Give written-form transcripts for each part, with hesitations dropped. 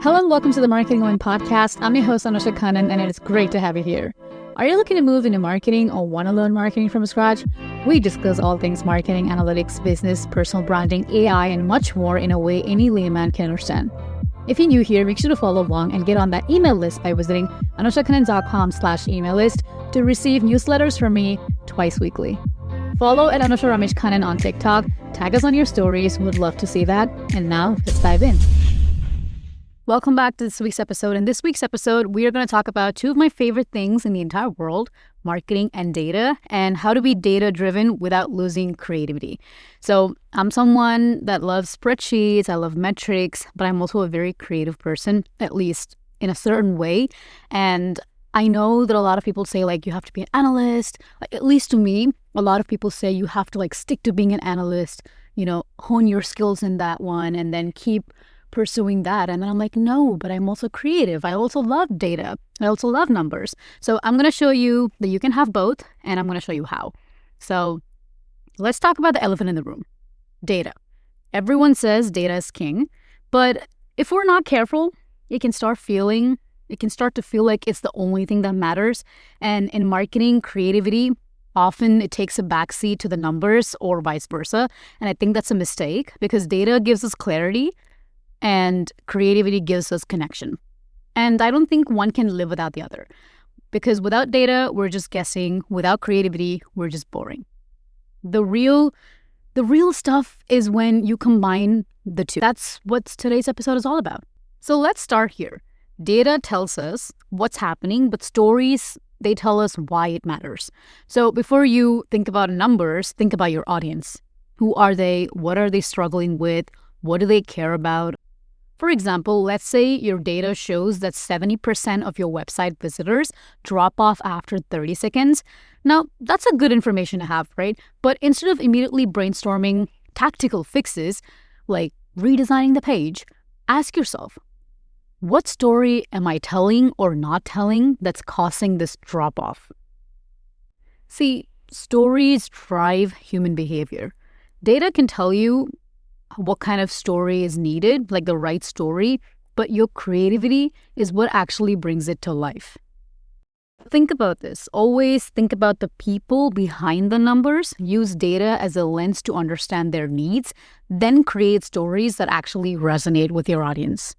Hello and welcome to the Marketing Women podcast. I'm your host, Anusha, Kannan, and it is great to have you here. Are you looking to move into marketing or want to learn marketing from scratch? We discuss all things marketing, analytics, business, personal branding, AI, and much more in a way any layman can understand. If you're new here, make sure to follow along and get on that email list by visiting anushakannan.com/email list to receive newsletters from me twice weekly. Follow at Anusha Ramesh Kannan on TikTok. Tag us on your stories. Would love to see that. And now let's dive in. Welcome back to this week's episode. In this week's episode, we are going to talk about two of my favorite things in the entire world, marketing and data, and how to be data-driven without losing creativity. So I'm someone that loves spreadsheets, I love metrics, but I'm also a very creative person, at least in a certain way. And I know that a lot of people say, you have to be an analyst. At least to me, a lot of people say you have to, stick to being an analyst, hone your skills in that one, and then keep pursuing that. And then I'm like, no, but I'm also creative. I also love data. I also love numbers. So I'm going to show you that you can have both, and I'm going to show you how. So let's talk about the elephant in the room, data. Everyone says data is king, but if we're not careful, it can start to feel like it's the only thing that matters. And in marketing, creativity, often it takes a backseat to the numbers or vice versa. And I think that's a mistake because data gives us clarity and creativity gives us connection. And I don't think one can live without the other. Because without data, we're just guessing. Without creativity, we're just boring. The real stuff is when you combine the two. That's what today's episode is all about. So let's start here. Data tells us what's happening, but stories, they tell us why it matters. So before you think about numbers, think about your audience. Who are they? What are they struggling with? What do they care about? For example, let's say your data shows that 70% of your website visitors drop off after 30 seconds. Now, that's a good information to have, right? But instead of immediately brainstorming tactical fixes, like redesigning the page, ask yourself, what story am I telling or not telling that's causing this drop-off? See, stories drive human behavior. Data can tell you what kind of story is needed, like the right story, but your creativity is what actually brings it to life. Think about this. Always think about the people behind the numbers. Use data as a lens to understand their needs, then create stories that actually resonate with your audience.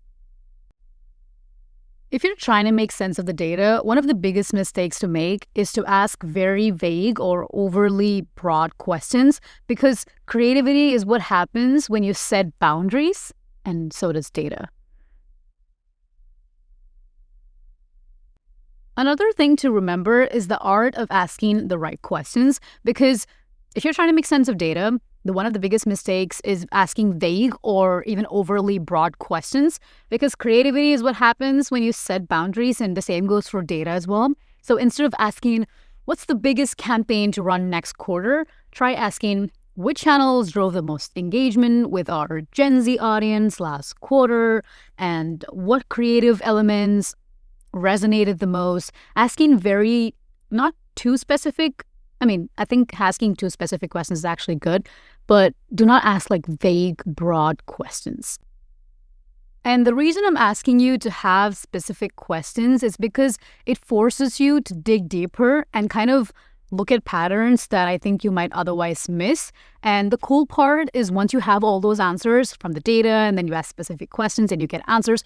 If you're trying to make sense of the data, one of the biggest mistakes to make is to ask very vague or overly broad questions because creativity is what happens when you set boundaries, and so does data. Another thing to remember is the art of asking the right questions because if you're trying to make sense of data, one of the biggest mistakes is asking vague or even overly broad questions because creativity is what happens when you set boundaries, and the same goes for data as well. So instead of asking, what's the biggest campaign to run next quarter, try asking, which channels drove the most engagement with our Gen Z audience last quarter, and what creative elements resonated the most? Asking not too specific. I think asking too specific questions is actually good, but do not ask vague, broad questions. And the reason I'm asking you to have specific questions is because it forces you to dig deeper and kind of look at patterns that I think you might otherwise miss. And the cool part is once you have all those answers from the data and then you ask specific questions and you get answers,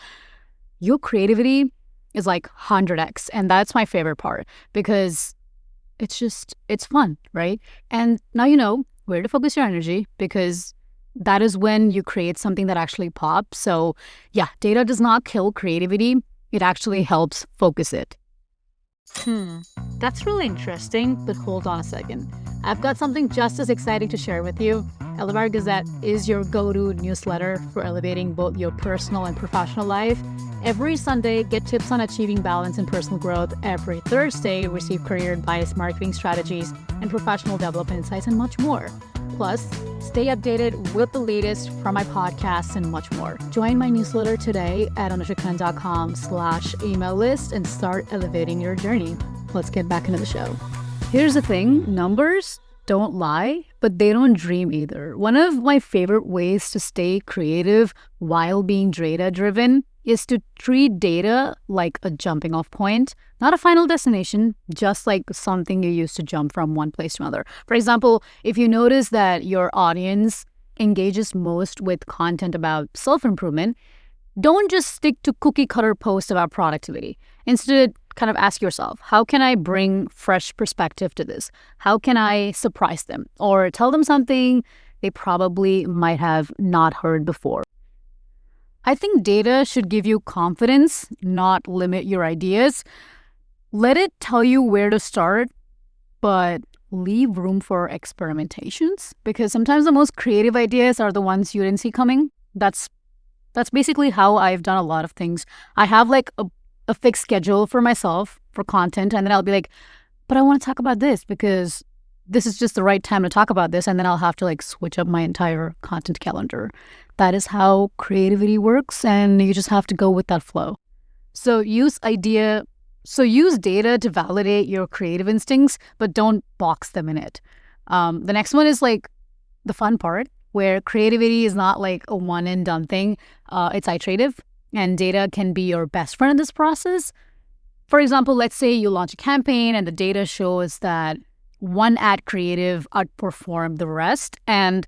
your creativity is 100x. And that's my favorite part because it's fun, right? And now you know where to focus your energy because that is when you create something that actually pops. So yeah, data does not kill creativity. It actually helps focus it. That's really interesting, but hold on a second. I've got something just as exciting to share with you. Elevar Gazette is your go-to newsletter for elevating both your personal and professional life. Every Sunday, get tips on achieving balance and personal growth. Every Thursday, receive career advice, marketing strategies, and professional development insights, and much more. Plus, stay updated with the latest from my podcasts and much more. Join my newsletter today at anushakannan.com/email list and start elevating your journey. Let's get back into the show. Here's the thing, numbers don't lie, but they don't dream either. One of my favorite ways to stay creative while being data-driven is to treat data like a jumping off point, not a final destination, just like something you use to jump from one place to another. For example, if you notice that your audience engages most with content about self-improvement, don't just stick to cookie cutter posts about productivity. Instead, kind of ask yourself, how can I bring fresh perspective to this? How can I surprise them or tell them something they probably might have not heard before? I think data should give you confidence, not limit your ideas. Let it tell you where to start, but leave room for experimentations, because sometimes the most creative ideas are the ones you didn't see coming. That's basically how I've done a lot of things. I have like a fixed schedule for myself for content, and then I'll be like, but I want to talk about this because this is just the right time to talk about this, and then I'll have to like switch up my entire content calendar. That is how creativity works, and you just have to go with that flow. So use data to validate your creative instincts, but don't box them in it. The next one is like the fun part, where creativity is not like a one and done thing. It's iterative, and data can be your best friend in this process. For example, let's say you launch a campaign and the data shows that one ad creative outperformed the rest, and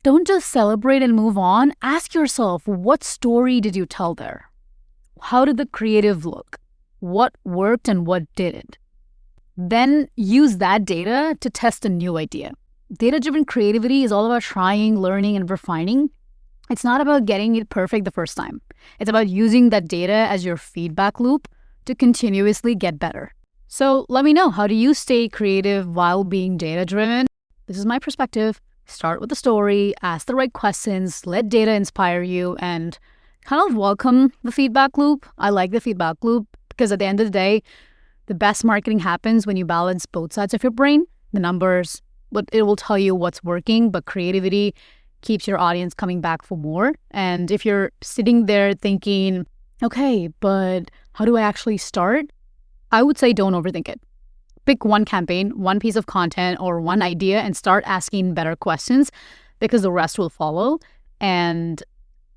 don't just celebrate and move on. Ask yourself, what story did you tell there? How did the creative look? What worked and what didn't? Then use that data to test a new idea. Data-driven creativity is all about trying, learning, and refining. It's not about getting it perfect the first time. It's about using that data as your feedback loop to continuously get better. So let me know, how do you stay creative while being data-driven? This is my perspective. Start with the story, ask the right questions, let data inspire you, and kind of welcome the feedback loop. I like the feedback loop because at the end of the day, the best marketing happens when you balance both sides of your brain, the numbers, but it will tell you what's working, but creativity keeps your audience coming back for more. And if you're sitting there thinking, okay, but how do I actually start? I would say don't overthink it. Pick one campaign, one piece of content, or one idea and start asking better questions, because the rest will follow. And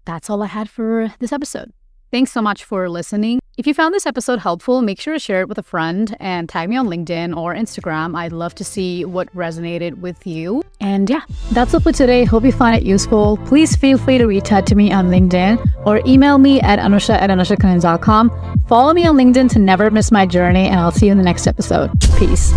that's all I had for this episode. Thanks so much for listening. If you found this episode helpful, make sure to share it with a friend and tag me on LinkedIn or Instagram. I'd love to see what resonated with you. And yeah, that's it for today. Hope you find it useful. Please feel free to reach out to me on LinkedIn or email me at anusha@anushakannan.com. Follow me on LinkedIn to never miss my journey, and I'll see you in the next episode. Peace.